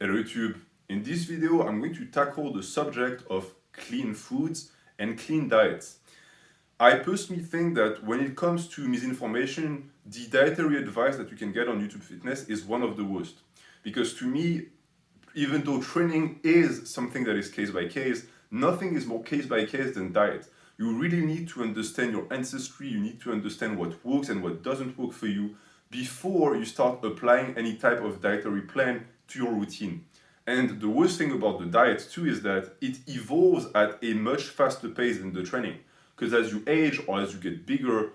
Hello YouTube. In this video, I'm going to tackle the subject of clean foods and clean diets. I personally think that when it comes to misinformation, the dietary advice that you can get on YouTube Fitness is one of the worst. Because to me, even though training is something that is case by case, nothing is more case by case than diet. You really need to understand your ancestry, you need to understand what works and what doesn't work for you before you start applying any type of dietary plan to your routine. And the worst thing about the diet too is that it evolves at a much faster pace than the training. Because as you age or as you get bigger,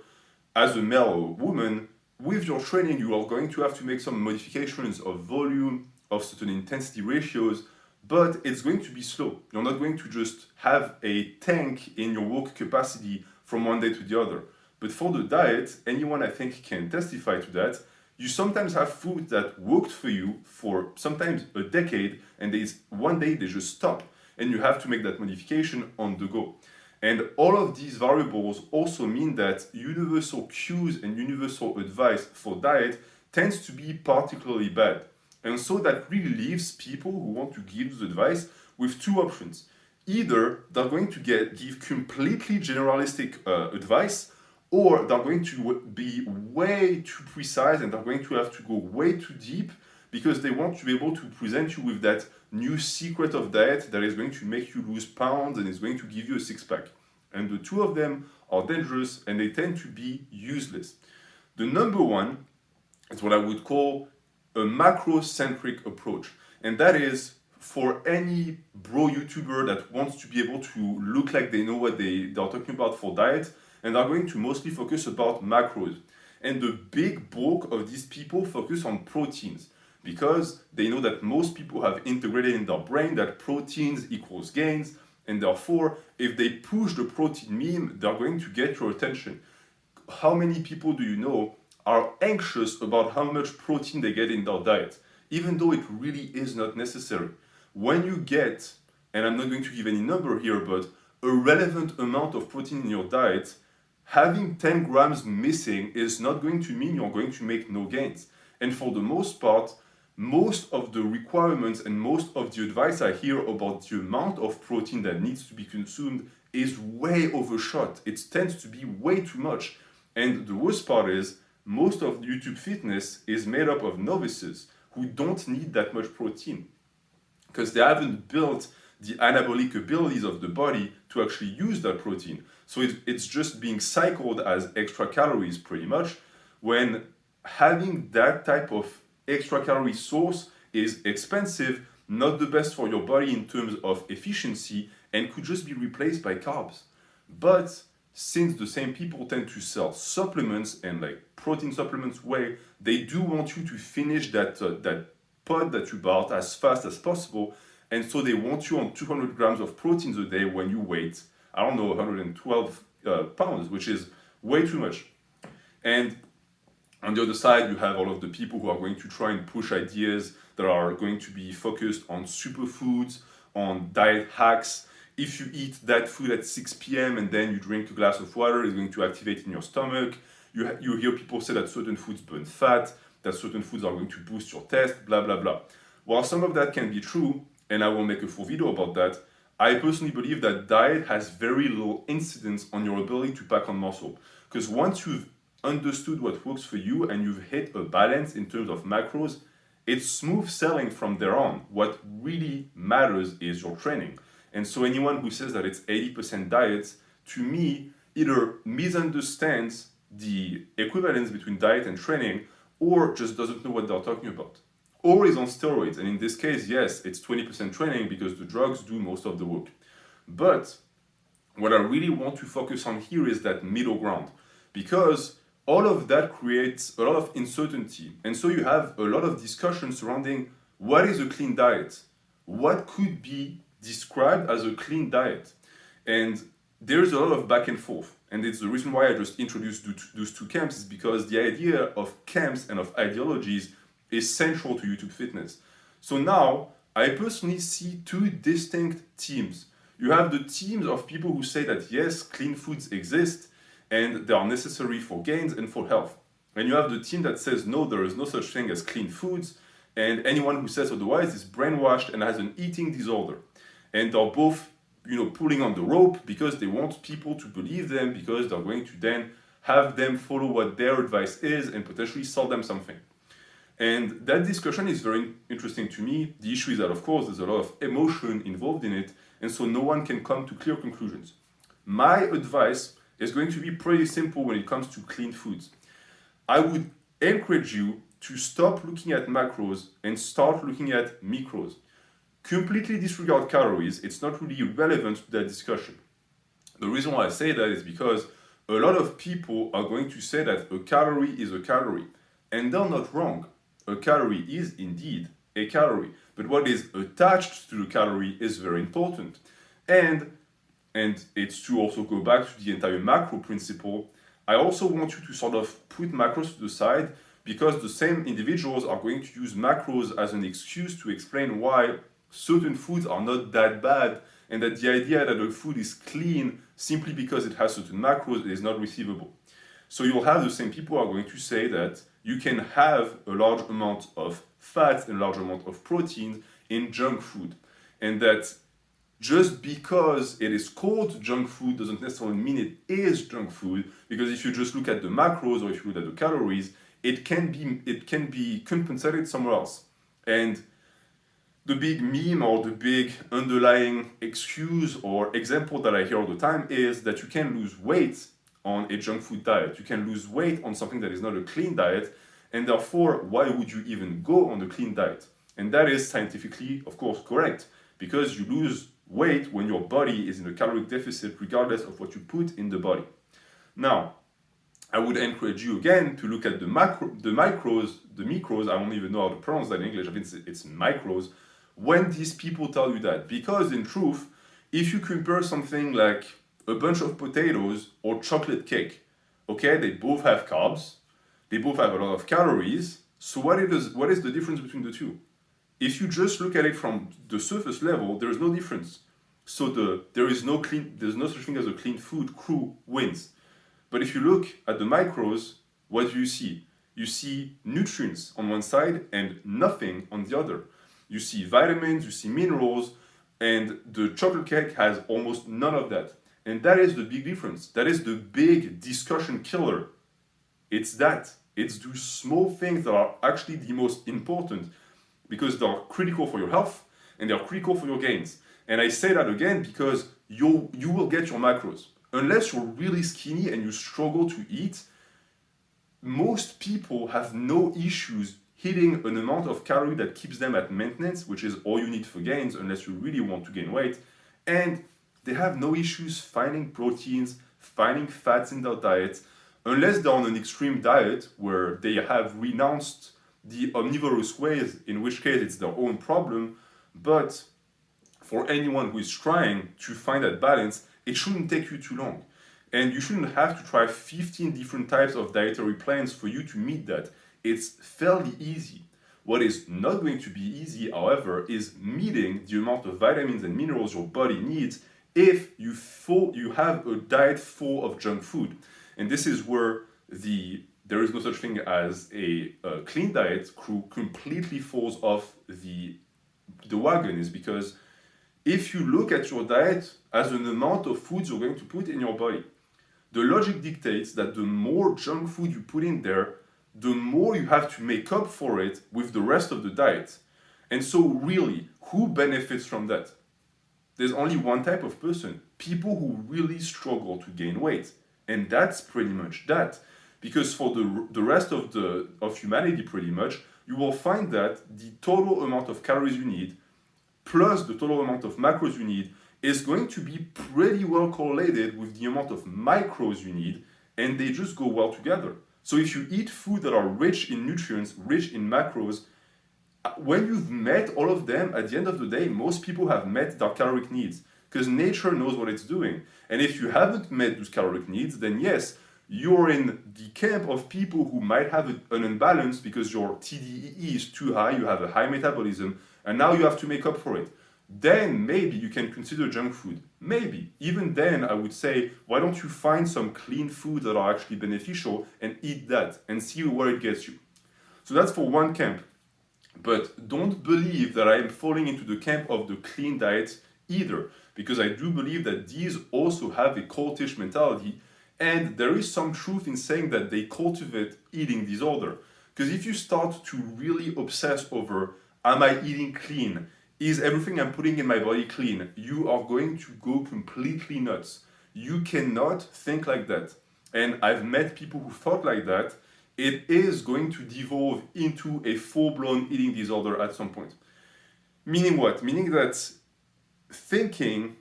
as a male or a woman, with your training you are going to have to make some modifications of volume, of certain intensity ratios, but it's going to be slow. You're not going to just have a tank in your work capacity from one day to the other. But for the diet, anyone I think can testify to that. You sometimes have food that worked for you for sometimes a decade, and one day they just stop, and you have to make that modification on the go. And all of these variables also mean that universal cues and universal advice for diet tends to be particularly bad. And so that really leaves people who want to give this advice with two options. Either they're going to give completely generalistic advice, or they're going to be way too precise and they're going to have to go way too deep because they want to be able to present you with that new secret of diet that is going to make you lose pounds and is going to give you a six-pack. And the two of them are dangerous and they tend to be useless. The number one is what I would call a macrocentric approach. And that is for any bro YouTuber that wants to be able to look like they know what they're talking about for diet, and are going to mostly focus about macros. And the big bulk of these people focus on proteins because they know that most people have integrated in their brain that proteins equals gains, and therefore, if they push the protein meme, they're going to get your attention. How many people do you know are anxious about how much protein they get in their diet, even though it really is not necessary? When you get, and I'm not going to give any number here, but a relevant amount of protein in your diet, having 10 grams missing is not going to mean you're going to make no gains. And for the most part, most of the requirements and most of the advice I hear about the amount of protein that needs to be consumed is way overshot. It tends to be way too much. And the worst part is, most of YouTube Fitness is made up of novices who don't need that much protein because they haven't built the anabolic abilities of the body to actually use that protein. So it's just being cycled as extra calories pretty much, when having that type of extra calorie source is expensive, not the best for your body in terms of efficiency, and could just be replaced by carbs. But since the same people tend to sell supplements and like protein supplements way, they do want you to finish that pod that you bought as fast as possible. And so they want you on 200 grams of proteins a day when you weigh, 112 pounds, which is way too much. And on the other side, you have all of the people who are going to try and push ideas that are going to be focused on superfoods, on diet hacks. If you eat that food at 6 p.m. and then you drink a glass of water, it's going to activate in your stomach. You hear people say that certain foods burn fat, that certain foods are going to boost your test, blah, blah, blah. While some of that can be true, and I will make a full video about that, I personally believe that diet has very little incidence on your ability to pack on muscle. Because once you've understood what works for you and you've hit a balance in terms of macros, it's smooth sailing from there on. What really matters is your training. And so anyone who says that it's 80% diets, to me, either misunderstands the equivalence between diet and training, or just doesn't know what they're talking about. Or is on steroids, and in this case, yes, it's 20% training because the drugs do most of the work. But what I really want to focus on here is that middle ground, because all of that creates a lot of uncertainty. And so you have a lot of discussion surrounding what is a clean diet? What could be described as a clean diet? And there's a lot of back and forth. And it's the reason why I just introduced those two camps, is because the idea of camps and of ideologies is central to YouTube Fitness. So now, I personally see two distinct teams. You have the teams of people who say that yes, clean foods exist and they are necessary for gains and for health. And you have the team that says no, there is no such thing as clean foods, And anyone who says otherwise is brainwashed and has an eating disorder. And they're both, pulling on the rope because they want people to believe them, because they're going to then have them follow what their advice is and potentially sell them something. And that discussion is very interesting to me. The issue is that, of course, there's a lot of emotion involved in it, and so no one can come to clear conclusions. My advice is going to be pretty simple when it comes to clean foods. I would encourage you to stop looking at macros and start looking at micros. Completely disregard calories. It's not really relevant to that discussion. The reason why I say that is because a lot of people are going to say that a calorie is a calorie, and they're not wrong. A calorie is indeed a calorie, but what is attached to the calorie is very important. And it's to also go back to the entire macro principle. I also want you to sort of put macros to the side, because the same individuals are going to use macros as an excuse to explain why certain foods are not that bad, and that the idea that a food is clean simply because it has certain macros is not receivable. So you'll have the same people who are going to say that you can have a large amount of fats and a large amount of protein in junk food, and that just because it is called junk food doesn't necessarily mean it is junk food, because if you just look at the macros or if you look at the calories, it can be compensated somewhere else. And the big meme or the big underlying excuse or example that I hear all the time is that you can lose weight on a junk food diet. You can lose weight on something that is not a clean diet, and therefore, why would you even go on a clean diet? And that is scientifically, of course, correct, because you lose weight when your body is in a caloric deficit, regardless of what you put in the body. Now, I would encourage you again to look at the micros, I don't even know how to pronounce that in English, I think it's micros, when these people tell you that. Because in truth, if you compare something like a bunch of potatoes or chocolate cake, okay, they both have carbs, they both have a lot of calories, so what is the difference between the two? If you just look at it from the surface level, there is no difference. So there's no such thing as a clean food crew wins. But if you look at the micros, what do you see? You see nutrients on one side and nothing on the other. You see vitamins, you see minerals, and the chocolate cake has almost none of that. And that is the big difference. That is the big discussion killer. It's that. It's those small things that are actually the most important, because they are critical for your health and they are critical for your gains. And I say that again because you will get your macros. Unless you're really skinny and you struggle to eat, most people have no issues hitting an amount of calorie that keeps them at maintenance, which is all you need for gains unless you really want to gain weight. And they have no issues finding proteins, finding fats in their diet, unless they're on an extreme diet where they have renounced the omnivorous ways, in which case it's their own problem. But for anyone who is trying to find that balance, it shouldn't take you too long. And you shouldn't have to try 15 different types of dietary plans for you to meet that. It's fairly easy. What is not going to be easy, however, is meeting the amount of vitamins and minerals your body needs if you have a diet full of junk food. And this is where there is no such thing as a clean diet crew completely falls off the wagon, is because if you look at your diet as an amount of foods you're going to put in your body, the logic dictates that the more junk food you put in there, the more you have to make up for it with the rest of the diet. And so really, who benefits from that? There's only one type of person: people who really struggle to gain weight. And that's pretty much that. Because for the rest of humanity, pretty much, you will find that the total amount of calories you need plus the total amount of macros you need is going to be pretty well correlated with the amount of micros you need, and they just go well together. So if you eat food that are rich in nutrients, rich in macros, when you've met all of them, at the end of the day, most people have met their caloric needs, because nature knows what it's doing. And if you haven't met those caloric needs, then yes, you're in the camp of people who might have an imbalance because your TDEE is too high, you have a high metabolism, and now you have to make up for it. Then maybe you can consider junk food. Maybe. Even then, I would say, why don't you find some clean food that are actually beneficial and eat that and see where it gets you. So that's for one camp. But don't believe that I am falling into the camp of the clean diet either, because I do believe that these also have a cultish mentality, and there is some truth in saying that they cultivate eating disorder. Because if you start to really obsess over, am I eating clean? Is everything I'm putting in my body clean? You are going to go completely nuts. You cannot think like that. And I've met people who thought like that. It is going to devolve into a full-blown eating disorder at some point. Meaning what? Meaning that thinking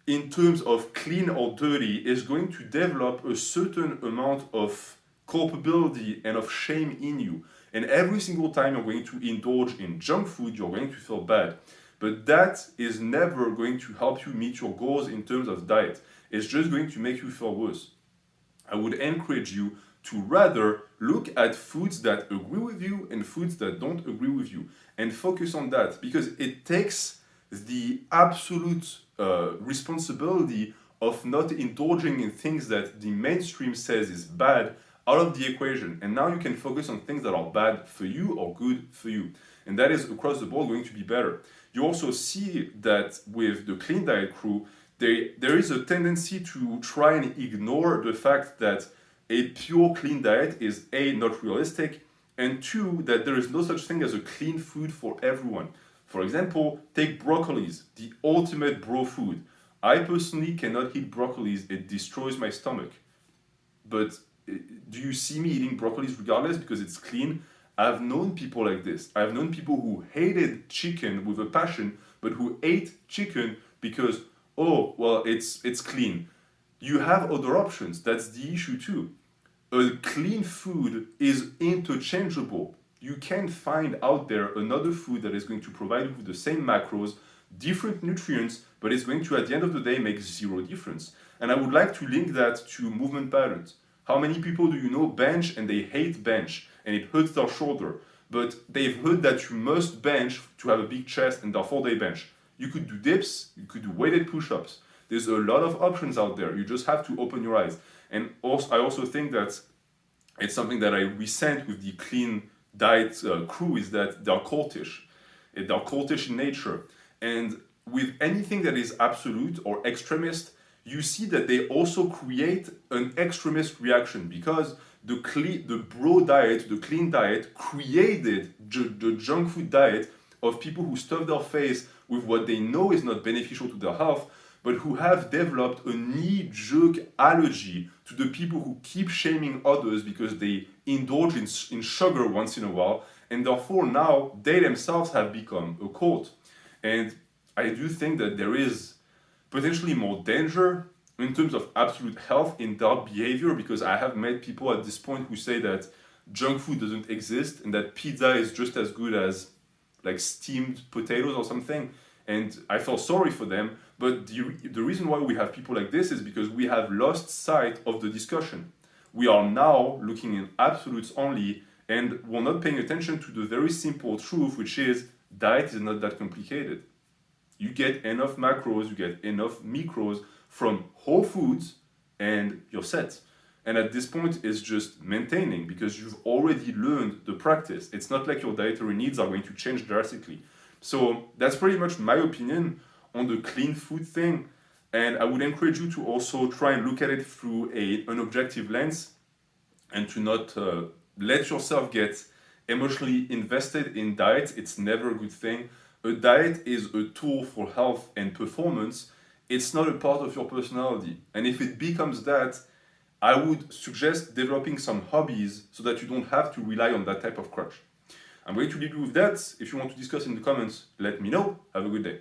in terms of clean or dirty is going to develop a certain amount of culpability and of shame in you. And every single time you're going to indulge in junk food, you're going to feel bad. But that is never going to help you meet your goals in terms of diet. It's just going to make you feel worse. I would encourage you to rather look at foods that agree with you and foods that don't agree with you and focus on that, because it takes the absolute responsibility of not indulging in things that the mainstream says is bad out of the equation. And now you can focus on things that are bad for you or good for you. And that is across the board going to be better. You also see that with the clean diet crew, there is a tendency to try and ignore the fact that a pure clean diet is A, not realistic, and two, that there is no such thing as a clean food for everyone. For example, take broccolis, the ultimate bro food. I personally cannot eat broccolis, it destroys my stomach. But do you see me eating broccolis regardless because it's clean? I've known people like this. I've known people who hated chicken with a passion, but who ate chicken because, oh, well, it's clean. You have other options. That's the issue too. A clean food is interchangeable. You can find out there another food that is going to provide you with the same macros, different nutrients, but it's going to, at the end of the day, make zero difference. And I would like to link that to movement patterns. How many people do you know bench and they hate bench and it hurts their shoulder, but they've heard that you must bench to have a big chest and therefore they bench. You could do dips, you could do weighted push-ups. There's a lot of options out there. You just have to open your eyes. And also, I also think that it's something that I resent with the clean diet crew is that they're cultish. They're cultish in nature. And with anything that is absolute or extremist, you see that they also create an extremist reaction, because the bro diet, the clean diet, created the junk food diet of people who stuff their face with what they know is not beneficial to their health, but who have developed a knee-jerk allergy to the people who keep shaming others because they indulge in sugar once in a while, and therefore now they themselves have become a cult. And I do think that there is potentially more danger in terms of absolute health in that behavior, because I have met people at this point who say that junk food doesn't exist and that pizza is just as good as like steamed potatoes or something. And I feel sorry for them, but the reason why we have people like this is because we have lost sight of the discussion. We are now looking in absolutes only, and we're not paying attention to the very simple truth, which is diet is not that complicated. You get enough macros, you get enough micros from whole foods, and you're set. And at this point, it's just maintaining, because you've already learned the practice. It's not like your dietary needs are going to change drastically. So that's pretty much my opinion on the clean food thing. And I would encourage you to also try and look at it through an objective lens, and to not let yourself get emotionally invested in diet. It's never a good thing. A diet is a tool for health and performance. It's not a part of your personality. And if it becomes that, I would suggest developing some hobbies so that you don't have to rely on that type of crutch. I'm going to leave you with that. If you want to discuss in the comments, let me know. Have a good day.